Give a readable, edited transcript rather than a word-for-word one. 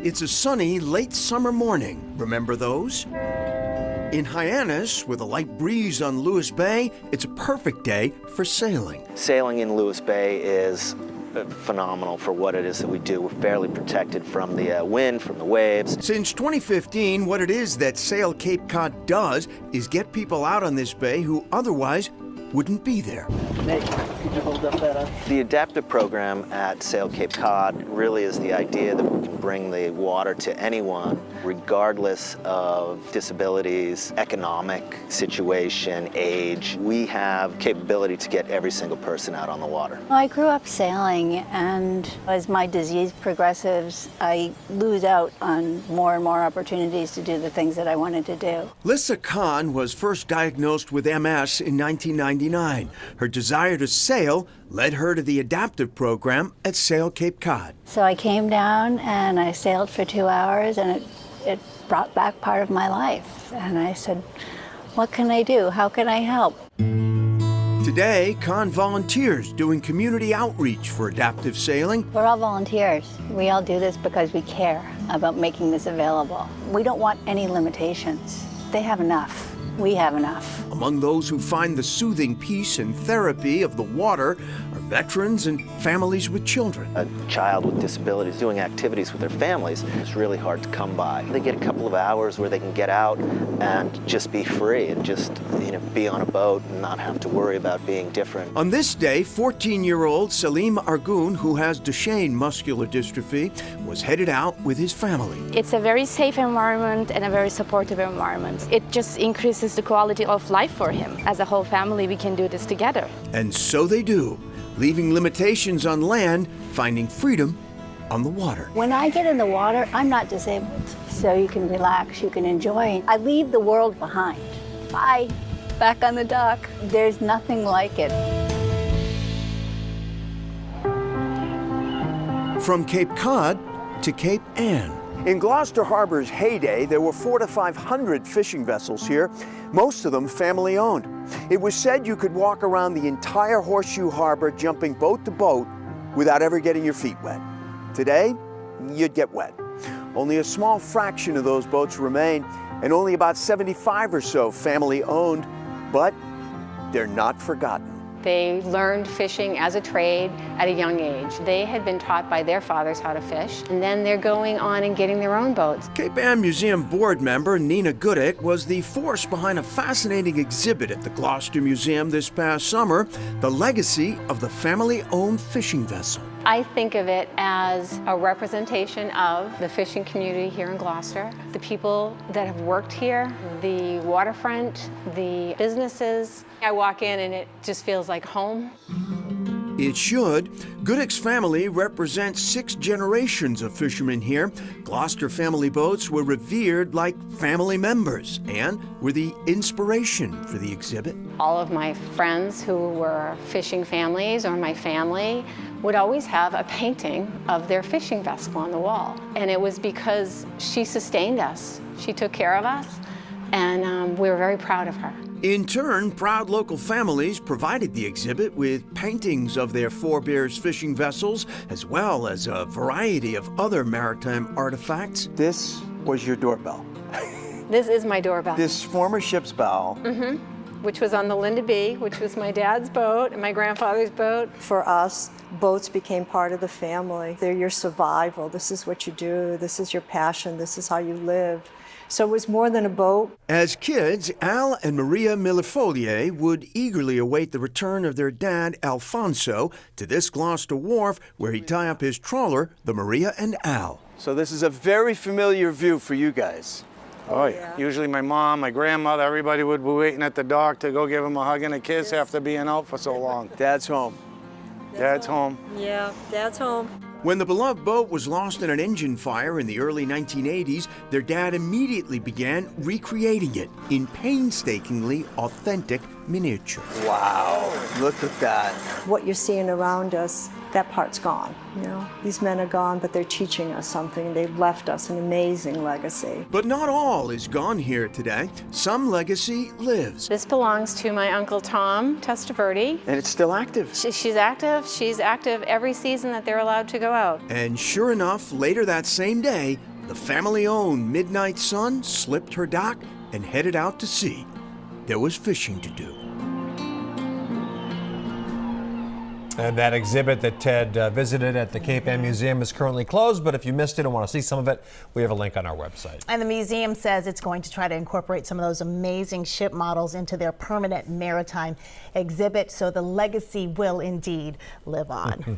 It's a sunny, late summer morning. Remember those? In Hyannis, with a light breeze on Lewis Bay, it's a perfect day for sailing. Sailing in Lewis Bay is phenomenal for what it is that we do. We're fairly protected from the wind, from the waves. Since 2015, what it is that Sail Cape Cod does is get people out on this bay who otherwise wouldn't be there. Nate, could you hold up that up? The adaptive program at Sail Cape Cod really is the idea that we can bring the water to anyone, regardless of disabilities, economic situation, age. We have capability to get every single person out on the water. Well, I grew up sailing, and as my disease progresses, I lose out on more and more opportunities to do the things that I wanted to do. Lissa Khan was first diagnosed with MS in 1999. Her desire to sail led her to the adaptive program at Sail Cape Cod. So I came down and I sailed for 2 hours, and it brought back part of my life. And I said, what can I do? How can I help? Today, Khan volunteers doing community outreach for adaptive sailing. We're all volunteers. We all do this because we care about making this available. We don't want any limitations. They have enough. We have enough. Among those who find the soothing peace and therapy of the water are veterans and families with children. A child with disabilities doing activities with their families is really hard to come by. They get a couple of hours where they can get out and just be free and just be on a boat and not have to worry about being different. On this day, 14-year-old Salim Argun, who has Duchenne muscular dystrophy, was headed out with his family. It's a very safe environment and a very supportive environment. It just increases the quality of life for him. As a whole family, we can do this together. And so they do, leaving limitations on land, finding freedom on the water. When I get in the water, I'm not disabled. So you can relax, you can enjoy. I leave the world behind. Bye. Back on the dock. There's nothing like it. From Cape Cod to Cape Ann. In Gloucester Harbor's heyday, there were 400 to 500 fishing vessels here, most of them family-owned. It was said you could walk around the entire Horseshoe Harbor jumping boat to boat without ever getting your feet wet. Today, you'd get wet. Only a small fraction of those boats remain, and only about 75 or so family-owned, but they're not forgotten. They learned fishing as a trade at a young age. They had been taught by their fathers how to fish, and then they're going on and getting their own boats. Cape Ann Museum board member Nina Goodick was the force behind a fascinating exhibit at the Gloucester Museum this past summer, The Legacy of the Family-Owned Fishing Vessel. I think of it as a representation of the fishing community here in Gloucester, the people that have worked here, the waterfront, the businesses. I walk in and it just feels like home. It should. Goodick's family represents 6 generations of fishermen here. Gloucester family boats were revered like family members and were the inspiration for the exhibit. All of my friends who were fishing families or my family would always have a painting of their fishing vessel on the wall. And it was because she sustained us. She took care of us, and we were very proud of her. In turn, proud local families provided the exhibit with paintings of their forebears' fishing vessels, as well as a variety of other maritime artifacts. This was your doorbell. This is my doorbell. This former ship's bow. Which was on the Linda B, which was my dad's boat and my grandfather's boat. For us, boats became part of the family. They're your survival. This is what you do. This is your passion. This is how you live. So it was more than a boat. As kids, Al and Maria Millefolier would eagerly await the return of their dad, Alfonso, to this Gloucester wharf where he'd tie up his trawler, the Maria and Al. So this is a very familiar view for you guys. Oh, yeah. Usually my mom, my grandmother, everybody would be waiting at the dock to go give him a hug and a kiss after being out for so long. Dad's home. Dad's home. Yeah, Dad's home. When the beloved boat was lost in an engine fire in the early 1980s, their dad immediately began recreating it in painstakingly authentic miniature. Wow, look at that. What you're seeing around us, that part's gone. You know, these men are gone, but they're teaching us something. They've left us an amazing legacy. But not all is gone here today. Some legacy lives. This belongs to my Uncle Tom Testaverde. And it's still active. She's active. She's active every season that they're allowed to go out. And sure enough, later that same day, the family-owned Midnight Sun slipped her dock and headed out to sea. There was fishing to do. And that exhibit that Ted visited at the Cape Ann Museum is currently closed, but if you missed it and want to see some of it, we have a link on our website. And the museum says it's going to try to incorporate some of those amazing ship models into their permanent maritime exhibit, so the legacy will indeed live on.